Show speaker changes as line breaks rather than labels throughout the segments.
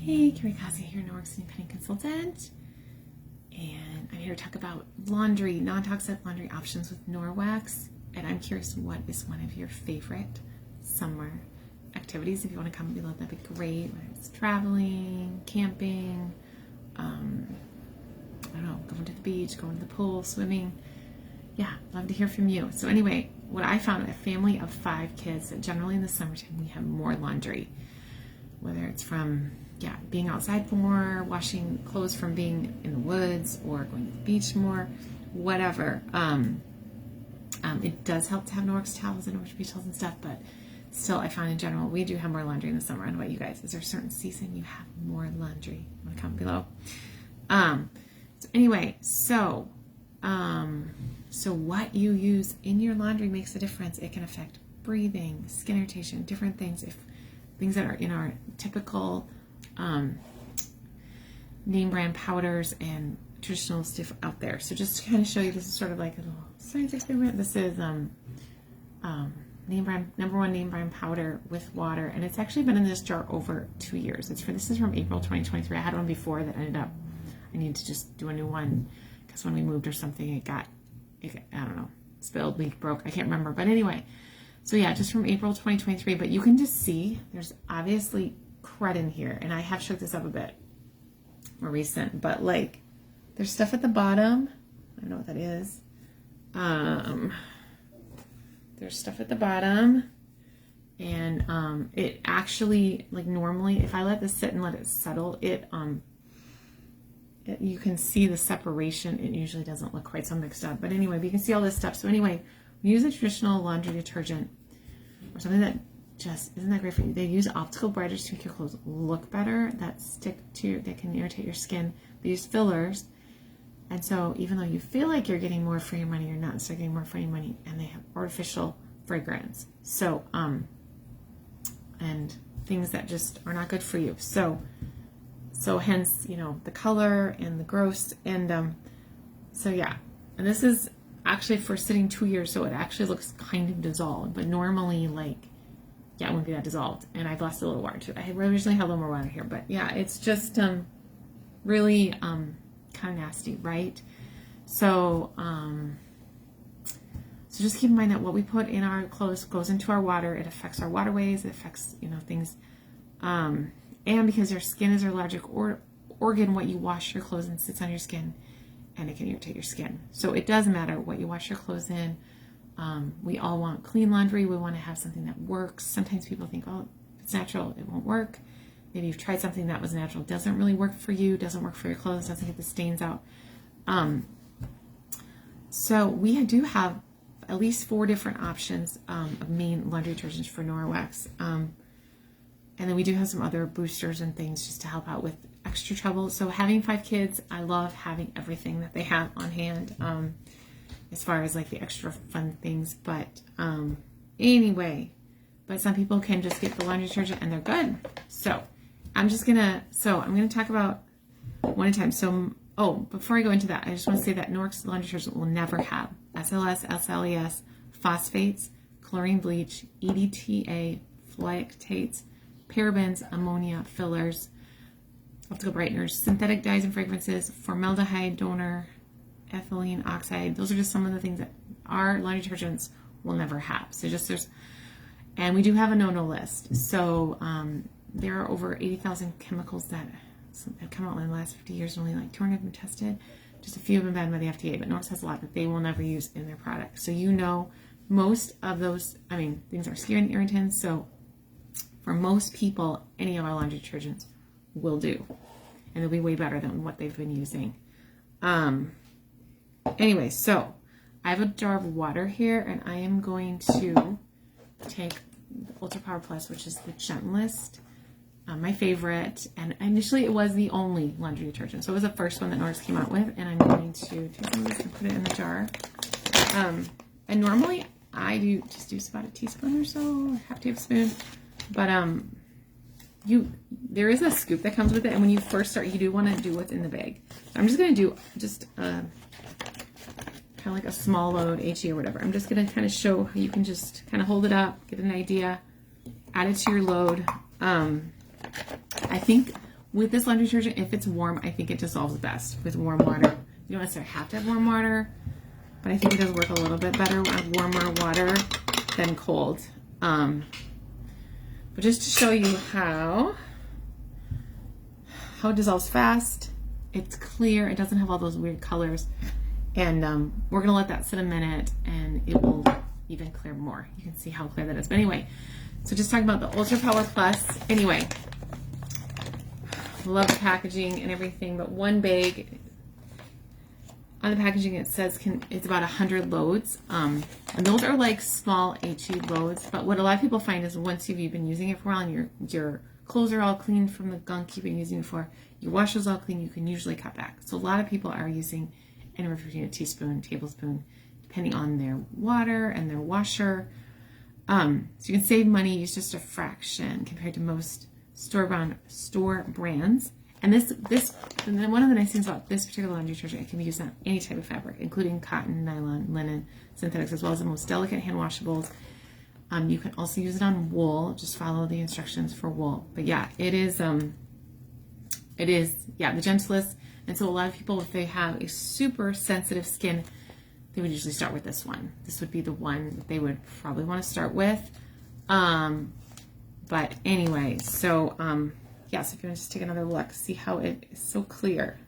Hey, Carrie Cassie here, Norwex independent consultant, and I'm here to talk about laundry, non-toxic laundry options with Norwex. And I'm curious, what is one of your favorite summer activities? If you want to comment below, that'd be great. Whether it's traveling, camping, I don't know, going to the beach, going to the pool, swimming. Yeah, love to hear from you. So anyway, what I found, a family of 5 kids, generally in the summertime we have more laundry, whether it's from being outside more, washing clothes from being in the woods, or going to the beach more, whatever. It does help to have Norwex towels and Norwex beach towels and stuff, but still, I found in general we do have more laundry in the summer. I don't know about you guys. Is there a certain season you have more laundry? You want to comment below? So anyway, so what you use in your laundry makes a difference. It can affect breathing, skin irritation, different things. If things that are in our typical name brand powders and traditional stuff out there. So just to kind of show you, this is sort of like a little science experiment. This is name brand, #1 name brand powder with water, and it's actually been in this jar over 2 years. This is from April 2023. I had one before that ended up, I needed to just do a new one because when we moved or something, it got, I don't know, spilled, leaked, broke. I can't remember, but anyway. So yeah, just from April 2023, but you can just see there's obviously crud in here, and I have shook this up a bit more recent, but like there's stuff at the bottom. I don't know what that is. There's stuff at the bottom, and it actually, like, normally if I let this sit and let it settle, you can see the separation. It usually doesn't look quite so mixed up, but anyway, you can see all this stuff. So anyway, we use a traditional laundry detergent or something that just isn't that great for you. They use optical brighters to make your clothes look better, that can irritate your skin. They use fillers, and so even though you feel like you're getting more for your money, you're not necessarily getting more for your money, and they have artificial fragrance. So and things that just are not good for you. So hence, you know, the color and the gross, and so yeah. And this is actually for sitting 2 years, so it actually looks kind of dissolved, but normally, like, yeah, it wouldn't be that dissolved. And I've lost a little water too. I originally had a little more water here, but yeah, it's just really kind of nasty, right? So so just keep in mind that what we put in our clothes goes into our water. It affects our waterways. It affects, you know, things. And because your skin is your largest organ, what you wash your clothes in sits on your skin, and it can irritate your skin. So it does matter what you wash your clothes in. We all want clean laundry. We want to have something that works. Sometimes people think, oh, if it's natural, it won't work. Maybe you've tried something that was natural, doesn't really work for you, doesn't work for your clothes, doesn't get the stains out. So we do have at least 4 different options of main laundry detergents for Norwex. And then we do have some other boosters and things just to help out with extra trouble. So having 5 kids, I love having everything that they have on hand, as far as like the extra fun things. But anyway, but some people can just get the laundry detergent and they're good. So I'm gonna talk about one at a time. So, before I go into that, I just want to say that Norwex laundry detergent will never have SLS, SLES, phosphates, chlorine bleach, EDTA, lactates, parabens, ammonia, fillers, optical brighteners, synthetic dyes and fragrances, formaldehyde, donor, ethylene oxide. Those are just some of the things that our laundry detergents will never have. So and we do have a no-no list. So there are over 80,000 chemicals that have come out in the last 50 years, and only like 200 have been tested. Just a few have been banned by the FDA, but Norwex has a lot that they will never use in their products. So you know, most of those, things are skin irritants. So for most people, any of our laundry detergents will do, and they'll be way better than what they've been using. Anyway, so I have a jar of water here, and I am going to take the Ultra Power Plus, which is the gentlest, my favorite, and initially it was the only laundry detergent. So it was the first one that Norwex came out with, and I'm going to take some of this and put it in the jar. And normally I just use about a teaspoon or so, half tablespoon, but there is a scoop that comes with it, and when you first start, you do want to do what's in the bag. So I'm just going to do kind of like a small load, HE or whatever. I'm just going to kind of show how you can just kind of hold it up, get an idea, add it to your load. I think with this laundry detergent, if it's warm, I think it dissolves best with warm water. You don't necessarily have to have warm water, but I think it does work a little bit better with warmer water than cold. But just to show you how it dissolves fast, it's clear, it doesn't have all those weird colors, and we're gonna let that sit a minute and it will even clear more. You can see how clear that is. But anyway, so just talking about the Ultra Power Plus. Anyway, love the packaging and everything, but one bag, on the packaging it says it's about 100 loads, and those are like small HE loads. But what a lot of people find is once you've been using it for a while and your clothes are all clean from the gunk you've been using before, your washer is all clean, you can usually cut back. So a lot of people are using anywhere between a teaspoon, tablespoon, depending on their water and their washer. So you can save money, use just a fraction compared to most store brands. And and then one of the nice things about this particular laundry detergent, it can be used on any type of fabric, including cotton, nylon, linen, synthetics, as well as the most delicate hand washables. You can also use it on wool. Just follow the instructions for wool. But yeah, it is the gentlest. And so a lot of people, if they have a super sensitive skin, they would usually start with this one. This would be the one that they would probably want to start with. But anyway, so yeah, so if you want to just take another look, see how it is so clear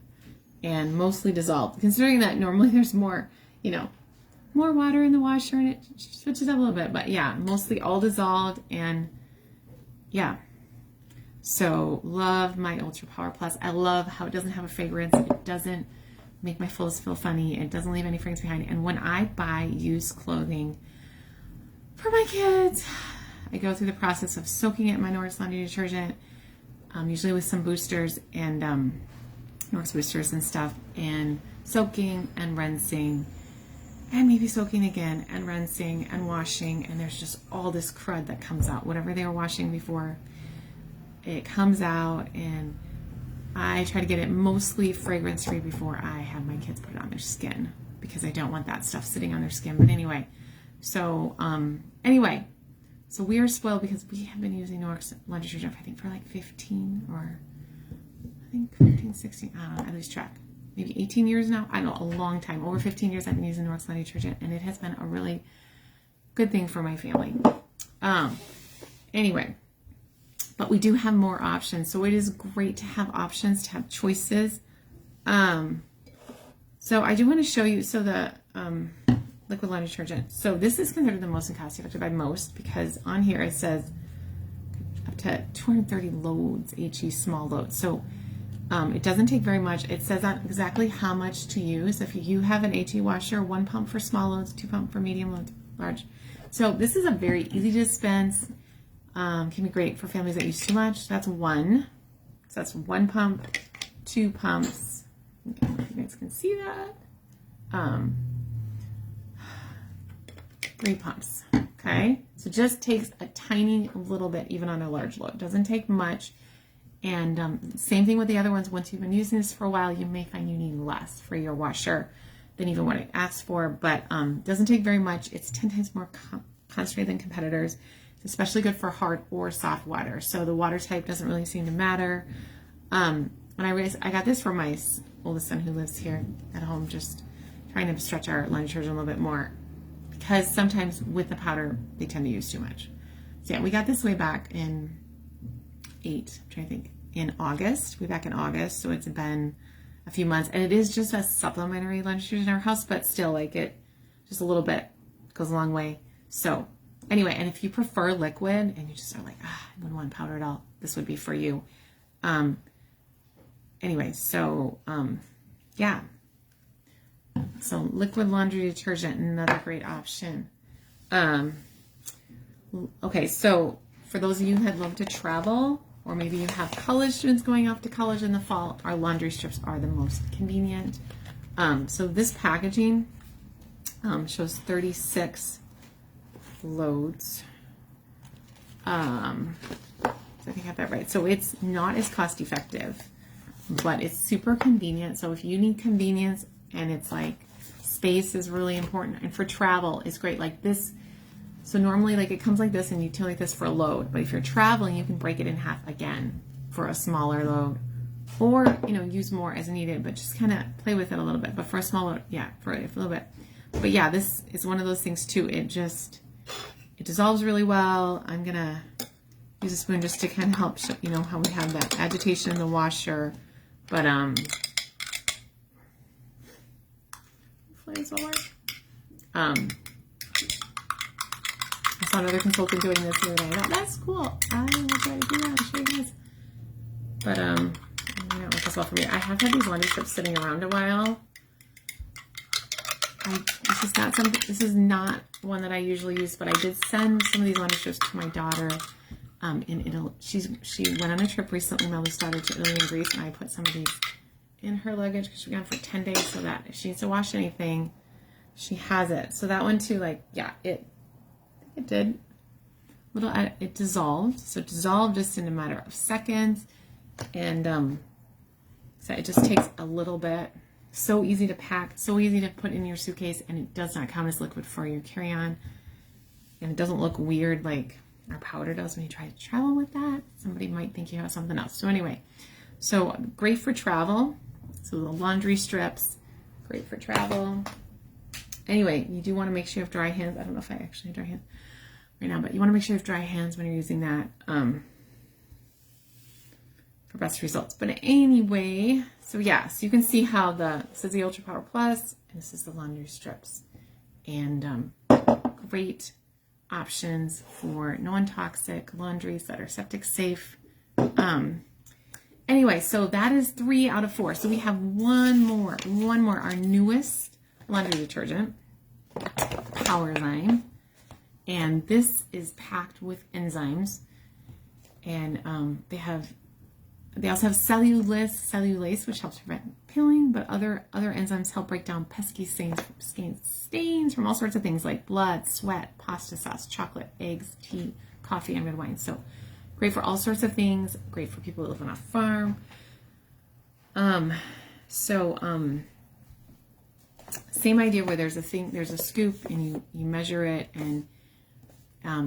and mostly dissolved. Considering that normally there's more, more water in the washer and it switches up a little bit, but yeah, mostly all dissolved. And yeah, so love my Ultra Power Plus. I love how it doesn't have a fragrance. It doesn't make my clothes feel funny. It doesn't leave any fragrance behind. And when I buy used clothing for my kids, I go through the process of soaking it in my Norwex laundry detergent, usually with some boosters and Norwex boosters and stuff, and soaking and rinsing, and maybe soaking again and rinsing and washing, and there's just all this crud that comes out. Whatever they were washing before, it comes out, and I try to get it mostly fragrance-free before I have my kids put it on their skin, because I don't want that stuff sitting on their skin. But anyway, so so we are spoiled because we have been using Norwex laundry detergent, I think, for like 15 or I think 15, 16, I don't know, I lose track. Maybe 18 years now. I don't know, a long time. Over 15 years I've been using Norwex laundry detergent, and it has been a really good thing for my family. Anyway, but we do have more options. So it is great to have options, to have choices. So I do want to show you, so the liquid laundry detergent. So this is considered the most cost effective by most, because on here it says up to 230 loads, HE small loads. So it doesn't take very much. It says on exactly how much to use. If you have an HE washer, 1 pump for small loads, 2 pump for medium loads, large. So this is a very easy to dispense. Can be great for families that use too much. That's one. So that's 1 pump, 2 pumps. I don't know if you guys can see that. 3 pumps. Okay, so just takes a tiny little bit, even on a large load. Doesn't take much. And same thing with the other ones. Once you've been using this for a while, you may find you need less for your washer than even what it asks for. But doesn't take very much. It's 10 times more concentrated than competitors. It's especially good for hard or soft water. So the water type doesn't really seem to matter. And I got this for my oldest son who lives here at home, just trying to stretch our laundry detergent a little bit more, because sometimes with the powder they tend to use too much. So yeah, we got this way back in in August. Way back in August, so it's been a few months, and it is just a supplementary laundry detergent in our house, but still, like, it just a little bit goes a long way. So anyway, and if you prefer liquid and you just are like, I wouldn't want powder at all, this would be for you. Anyway, so yeah. So liquid laundry detergent, another great option. Okay, so for those of you that love to travel, or maybe you have college students going off to college in the fall, our laundry strips are the most convenient. So this packaging shows 36 loads. So I think I have that right. So it's not as cost effective, but it's super convenient. So if you need convenience, and it's like space is really important, and for travel it's great. Like this, so normally like it comes like this and you take like this for a load, but if you're traveling you can break it in half again for a smaller load, or, you know, use more as needed, but just kind of play with it a little bit. But for a small, yeah, for a little bit. But yeah, this is one of those things too. It dissolves really well. I'm going to use a spoon just to kind of help show, you know, how we have that agitation in the washer. But, hopefully this will work. I saw another consultant doing this the other day. I thought, that's cool. I will try to do that. I'll show you guys. But, I don't know if that's well for me. I have had these laundry strips sitting around a while. This is not one that I usually use, but I did send some of these laundry strips to my daughter in Italy. She went on a trip recently, my oldest daughter, to Italy and Greece, and I put some of these in her luggage because she was gone for 10 days, so that if she needs to wash anything, she has it. So that one too, like, yeah, it did. It dissolved. So it dissolved just in a matter of seconds. And so it just takes a little bit. So easy to pack, so easy to put in your suitcase, and it does not count as liquid for your carry-on. And it doesn't look weird like our powder does when you try to travel with that. Somebody might think you have something else. So anyway, so great for travel. So the laundry strips, great for travel. Anyway, you do want to make sure you have dry hands. I don't know if I actually have dry hands right now, but you want to make sure you have dry hands when you're using that for best results. But anyway, so yeah, so you can see how this is the Ultra Power Plus, and this is the laundry strips. And great options for non-toxic laundries that are septic safe. Anyway, so that is 3 out of 4. So we have one more, our newest laundry detergent, Power Zyme. And this is packed with enzymes. And they also have cellulase, which helps prevent peeling, but other enzymes help break down pesky stains from all sorts of things like blood, sweat, pasta sauce, chocolate, eggs, tea, coffee, and red wine. So great for all sorts of things. Great for people who live on a farm. Same idea where there's a scoop, and you measure it, and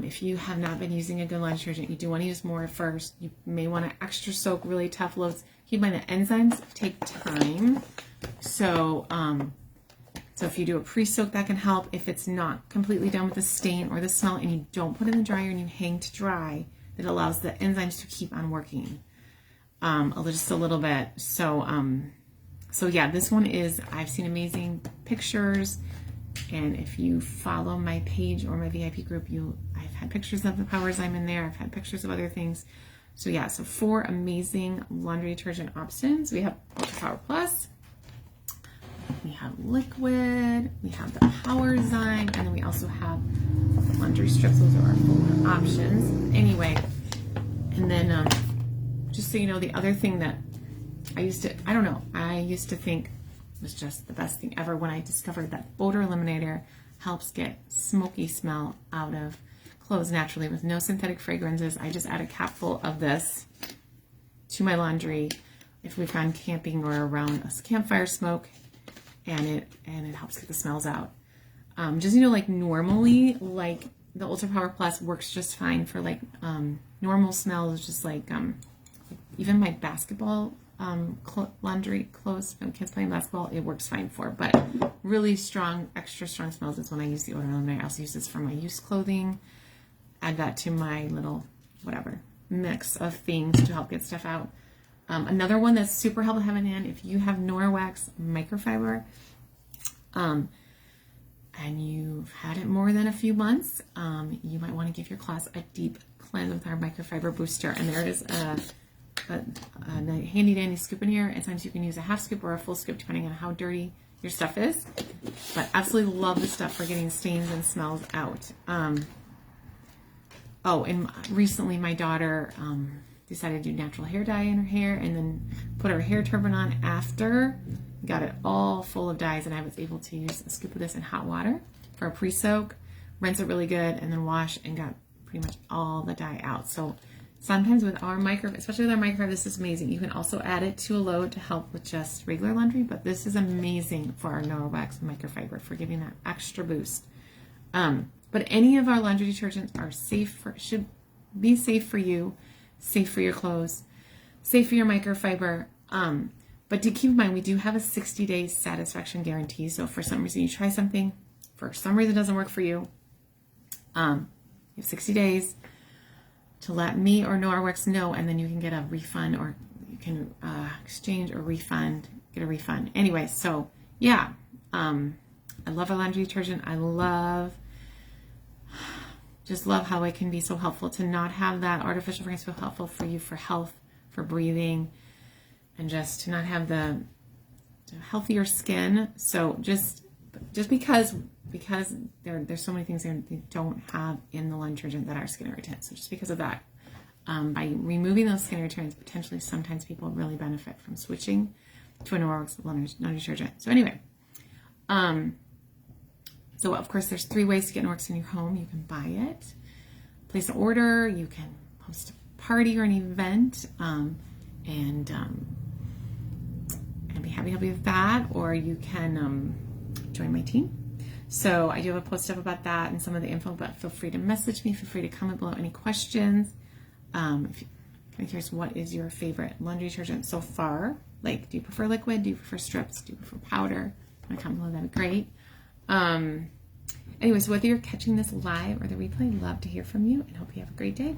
if you have not been using a good laundry detergent, you do want to use more at first. You may want to extra soak really tough loads. Keep in mind that enzymes take time. So if you do a pre-soak, that can help. If it's not completely done with the stain or the smell, and you don't put it in the dryer and you hang to dry, that allows the enzymes to keep on working just a little bit. So yeah, this one I've seen amazing pictures. And if you follow my page or my VIP group, I've had pictures of the Power Zyme in there. I've had pictures of other things. So yeah, so 4 amazing laundry detergent options. We have Ultra Power Plus, we have liquid, we have the Power Zyme, and then we also have laundry strips. Those are our 4 options. Anyway, and then just so you know, the other thing that I used to think was just the best thing ever when I discovered that odor eliminator helps get smoky smell out of clothes naturally with no synthetic fragrances. I just add a capful of this to my laundry if we've gone camping or around a campfire smoke, and it helps get the smells out. Just, you know, like normally, like the Ultra Power Plus works just fine for like normal smells, just like even my basketball laundry clothes from kids playing basketball, it works fine for. But really strong, extra strong smells is when I use the odor eliminator. I also use this for my used clothing. Add that to my little whatever mix of things to help get stuff out. Another one that's super helpful having in, if you have Norwex microfiber, and you've had it more than a few months, you might want to give your cloths a deep cleanse with our microfiber booster. And there is a handy dandy scoop in here, and sometimes you can use a half scoop or a full scoop depending on how dirty your stuff is. But absolutely love the stuff for getting stains and smells out. And recently my daughter decided to do natural hair dye in her hair, and then put her hair turban on after. Got it all full of dyes, and I was able to use a scoop of this in hot water for a pre-soak, rinse it really good, and then wash, and got pretty much all the dye out. So sometimes with our especially with our microfiber, this is amazing. You can also add it to a load to help with just regular laundry, but this is amazing for our Norwex microfiber for giving that extra boost. But any of our laundry detergents are should be safe for you, safe for your clothes, safe for your microfiber. But to keep in mind, we do have a 60-day satisfaction guarantee. So if for some reason you try something, for some reason it doesn't work for you, you have 60 days to let me or Norwex know, and then you can get a refund, or you can exchange or refund, get a refund. Anyway, so yeah, I love our laundry detergent. I just love how it can be so helpful to not have that artificial fragrance, so helpful for you for health, for breathing, and just to not have the healthier skin. So just because there's so many things they don't have in the laundry detergent that are skin irritants. So just because of that, by removing those skin irritants, potentially sometimes people really benefit from switching to a Norwex laundry detergent. So anyway, so of course there's 3 ways to get Norwex in your home. You can buy it, place an order, you can host a party or an event, and be happy to help you with that, or you can join my team. So I do have a post up about that and some of the info, but feel free to message me, feel free to comment below any questions. If you're curious, what is your favorite laundry detergent so far? Like, do you prefer liquid? Do you prefer strips? Do you prefer powder? Comment below, that'd be great. Anyways, whether you're catching this live or the replay, I'd love to hear from you and hope you have a great day.